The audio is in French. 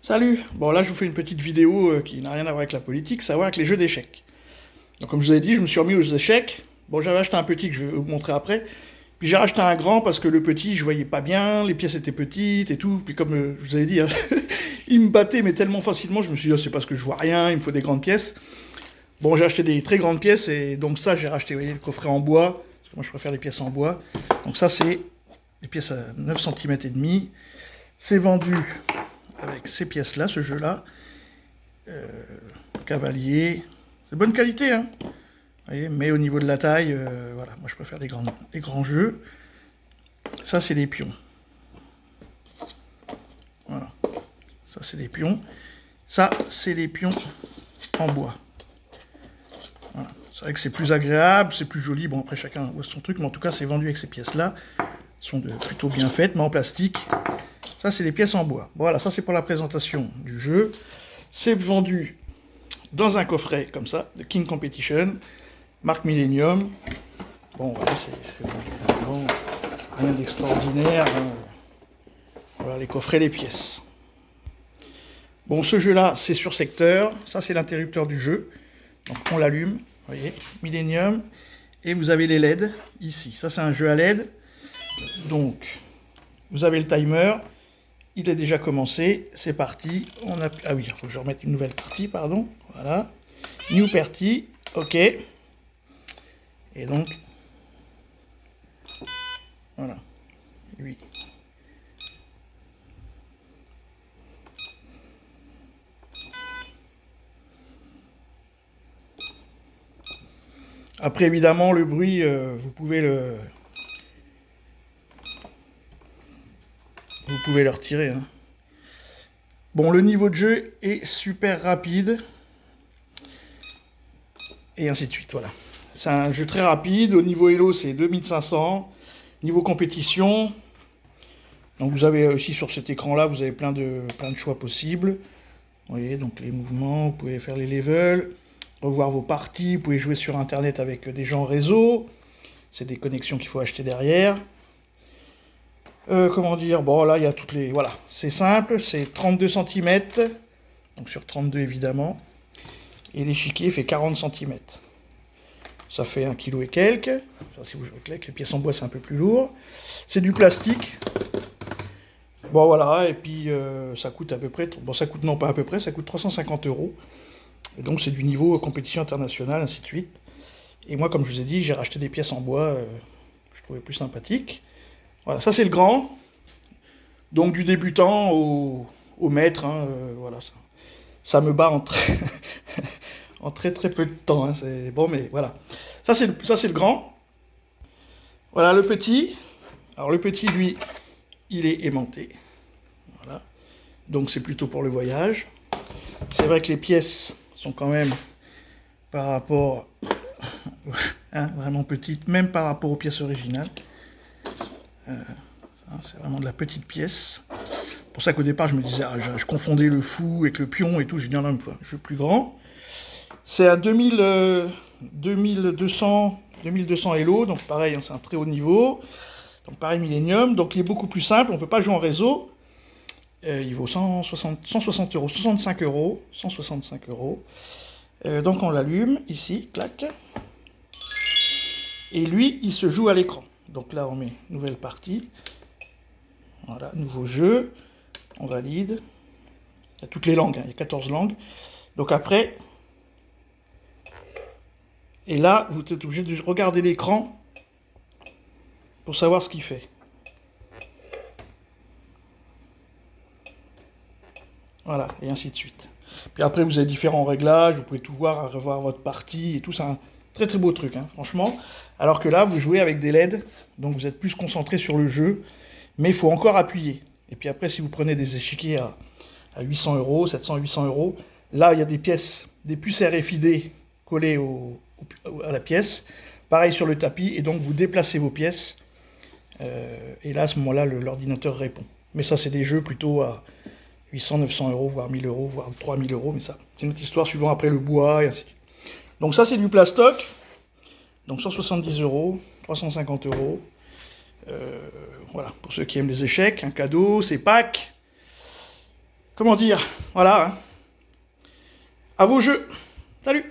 Salut! Bon là je vous fais une petite vidéo qui n'a rien à voir avec la politique, ça a à voir avec les jeux d'échecs. Donc comme je vous avais dit, je me suis remis aux échecs. Bon j'avais acheté un petit que je vais vous montrer après. Puis j'ai racheté un grand parce que le petit je voyais pas bien, les pièces étaient petites et tout. Puis comme je vous avais dit, hein, il me battait mais tellement facilement, je me suis dit oh, c'est parce que je vois rien, il me faut des grandes pièces. Bon j'ai acheté des très grandes pièces et donc ça j'ai racheté, vous voyez, le coffret en bois. Parce que moi je préfère les pièces en bois. Donc ça c'est des pièces à 9 cm et demi. C'est vendu avec ces pièces-là, ce jeu-là. Cavalier. C'est bonne qualité, hein. Vous voyez, mais au niveau de la taille, voilà, moi je préfère les grands jeux. Ça, c'est des pions. Voilà. Ça, c'est des pions. Ça, c'est des pions en bois. Voilà. C'est vrai que c'est plus agréable, c'est plus joli. Bon, après, chacun voit son truc, mais en tout cas, c'est vendu avec ces pièces-là. Elles sont plutôt bien faites, mais en plastique. Ça, c'est des pièces en bois. Voilà, ça, c'est pour la présentation du jeu. C'est vendu dans un coffret comme ça, de King Competition, marque Millennium. Bon, voilà, c'est vraiment rien d'extraordinaire. Hein. Voilà, les coffrets, les pièces. Bon, ce jeu-là, c'est sur secteur. Ça, c'est l'interrupteur du jeu. Donc, on l'allume, vous voyez, Millennium. Et vous avez les LED, ici. Ça, c'est un jeu à LED. Donc, vous avez le timer. Il est déjà commencé. C'est parti. Ah oui, il faut que je remette une nouvelle partie, pardon. Voilà. New party. OK. Et donc, voilà. Lui. Après, évidemment, le bruit, vous pouvez le retirer. Hein. Bon, le niveau de jeu est super rapide. Et ainsi de suite, voilà. C'est un jeu très rapide. Au niveau Elo, c'est 2500. Niveau compétition, donc vous avez aussi sur cet écran-là, vous avez plein de choix possibles. Vous voyez, donc les mouvements, vous pouvez faire les levels, revoir vos parties, vous pouvez jouer sur Internet avec des gens réseau. C'est des connexions qu'il faut acheter derrière. Comment dire, bon là il y a toutes les... Voilà, c'est simple, c'est 32 cm, donc sur 32 évidemment, et l'échiquier fait 40 cm. Ça fait 1 kg et quelques, enfin, si vous jouez avec les pièces en bois c'est un peu plus lourd. C'est du plastique. Bon voilà, et puis ça coûte à peu près, bon ça coûte non pas à peu près, ça coûte 350 €. Et donc c'est du niveau compétition internationale, ainsi de suite. Et moi comme je vous ai dit, j'ai racheté des pièces en bois, je trouvais plus sympathique. Voilà, ça c'est le grand. Donc du débutant au maître, hein, voilà, ça me bat en très, en très peu de temps. Hein, c'est bon, mais voilà. Ça c'est le grand. Voilà le petit. Alors le petit, lui, il est aimanté. Voilà. Donc c'est plutôt pour le voyage. C'est vrai que les pièces sont quand même par rapport, hein, vraiment petites, même par rapport aux pièces originales. C'est vraiment de la petite pièce. C'est pour ça qu'au départ, je me disais, ah, je confondais le fou avec le pion et tout. J'ai dit, non, une fois, je suis plus grand. C'est à 2200 Elo, donc pareil, hein, c'est un très haut niveau. Donc pareil, Millennium. Donc il est beaucoup plus simple, on ne peut pas jouer en réseau. Il vaut 160 €, 65 €, 165 €. Donc on l'allume, ici, clac. Et lui, il se joue à l'écran. Donc là, on met nouvelle partie. Voilà, nouveau jeu. On valide. Il y a toutes les langues, hein, il y a 14 langues. Donc après, et là, vous êtes obligé de regarder l'écran pour savoir ce qu'il fait. Voilà, et ainsi de suite. Puis après, vous avez différents réglages, vous pouvez tout voir, revoir votre partie et tout. C'est un très très beau truc, hein, franchement. Alors que là, vous jouez avec des LED, donc vous êtes plus concentré sur le jeu, mais il faut encore appuyer. Et puis après, si vous prenez des échiquiers à 800 €, 700, 800 €, là, il y a des pièces, des puces RFID collées à la pièce. Pareil sur le tapis, et donc vous déplacez vos pièces. Et là, à ce moment-là, l'ordinateur répond. Mais ça, c'est des jeux plutôt à 800, 900 €, voire 1000 €, voire 3000 €, mais ça, c'est une autre histoire, suivant après le bois, et ainsi de suite. Donc ça, c'est du plastoc, donc 170 €, 350 €. Voilà, pour ceux qui aiment les échecs, un cadeau, c'est Pâques. comment dire, voilà. Hein. À vos jeux. Salut!